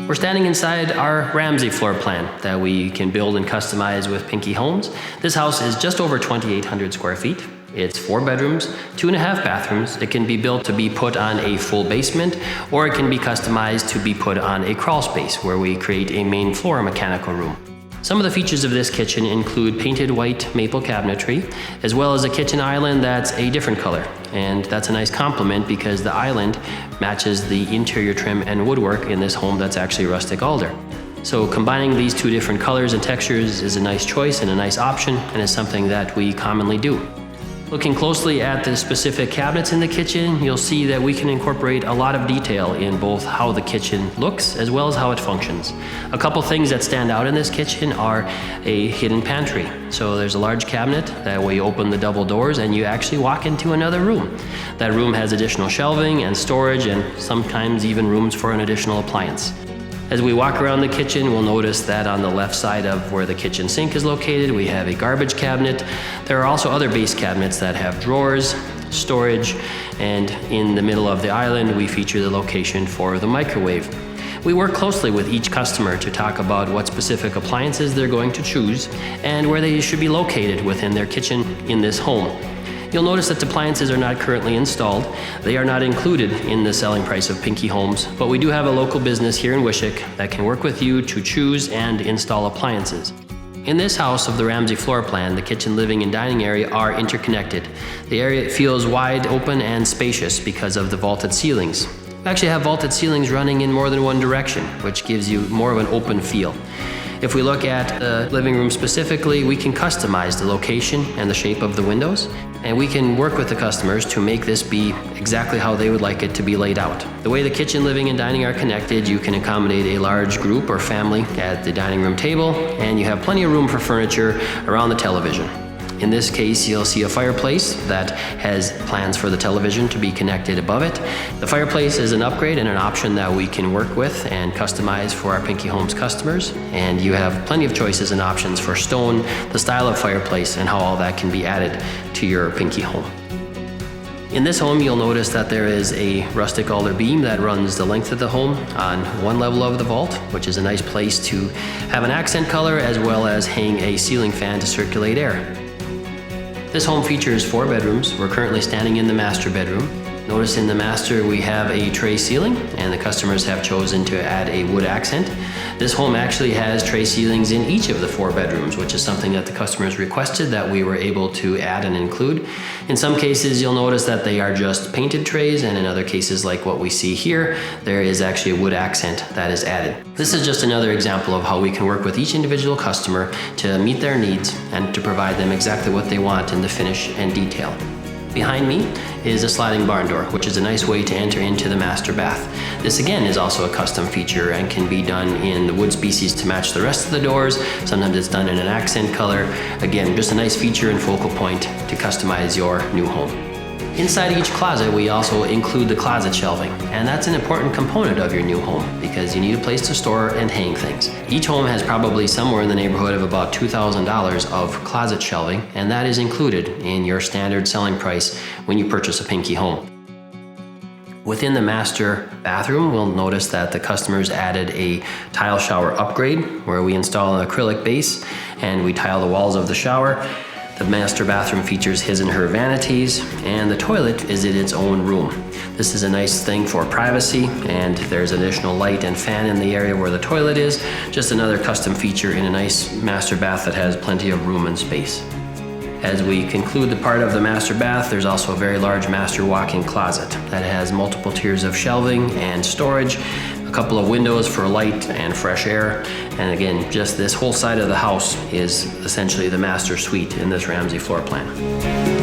We're standing inside our Ramsey Floor Plan that we can build and customize with Pinke Homes. This house is just over 2,800 square feet. It's 4 bedrooms, 2.5 bathrooms. It can be built to be put on a full basement, or it can be customized to be put on a crawl space where we create a main floor mechanical room. Some of the features of this kitchen include painted white maple cabinetry, as well as a kitchen island that's a different color. And that's a nice compliment because the island matches the interior trim and woodwork in this home that's actually rustic alder. So combining these two different colors and textures is a nice choice and a nice option, and is something that we commonly do. Looking closely at the specific cabinets in the kitchen, you'll see that we can incorporate a lot of detail in both how the kitchen looks as well as how it functions. A couple things that stand out in this kitchen are a hidden pantry. So there's a large cabinet that way you open the double doors and you actually walk into another room. That room has additional shelving and storage, and sometimes even rooms for an additional appliance. As we walk around the kitchen, we'll notice that on the left side of where the kitchen sink is located, we have a garbage cabinet. There are also other base cabinets that have drawers, storage, and in the middle of the island, we feature the location for the microwave. We work closely with each customer to talk about what specific appliances they're going to choose and where they should be located within their kitchen in this home. You'll notice that the appliances are not currently installed. They are not included in the selling price of Pinke Homes, but we do have a local business here in Wishek that can work with you to choose and install appliances. In this house of the Ramsey Floor Plan, the kitchen, living, and dining area are interconnected. The area feels wide open and spacious because of the vaulted ceilings. We actually have vaulted ceilings running in more than one direction, which gives you more of an open feel. If we look at the living room specifically, we can customize the location and the shape of the windows, and we can work with the customers to make this be exactly how they would like it to be laid out. The way the kitchen, living, and dining are connected, you can accommodate a large group or family at the dining room table, and you have plenty of room for furniture around the television. In this case, you'll see a fireplace that has plans for the television to be connected above it. The fireplace is an upgrade and an option that we can work with and customize for our Pinke Homes customers. And you have plenty of choices and options for stone, the style of fireplace, and how all that can be added to your Pinke Home. In this home, you'll notice that there is a rustic alder beam that runs the length of the home on one level of the vault, which is a nice place to have an accent color as well as hang a ceiling fan to circulate air. This home features 4 bedrooms. We're currently standing in the master bedroom. Notice in the master we have a tray ceiling, and the customers have chosen to add a wood accent. This home actually has tray ceilings in each of the 4 bedrooms, which is something that the customers requested that we were able to add and include. In some cases, you'll notice that they are just painted trays, and in other cases, like what we see here, there is actually a wood accent that is added. This is just another example of how we can work with each individual customer to meet their needs and to provide them exactly what they want in the finish and detail. Behind me is a sliding barn door, which is a nice way to enter into the master bath. This again is also a custom feature and can be done in the wood species to match the rest of the doors. Sometimes it's done in an accent color. Again, just a nice feature and focal point to customize your new home. Inside each closet, we also include the closet shelving, and that's an important component of your new home because you need a place to store and hang things. Each home has probably somewhere in the neighborhood of about $2,000 of closet shelving, and that is included in your standard selling price when you purchase a Pinke Home. Within the master bathroom, we'll notice that the customers added a tile shower upgrade where we install an acrylic base and we tile the walls of the shower. The master bathroom features his and her vanities, and the toilet is in its own room. This is a nice thing for privacy, and there's additional light and fan in the area where the toilet is. Just another custom feature in a nice master bath that has plenty of room and space. As we conclude the part of the master bath, there's also a very large master walk-in closet that has multiple tiers of shelving and storage, a couple of windows for light and fresh air, and again, just this whole side of the house is essentially the master suite in this Ramsey Floor Plan.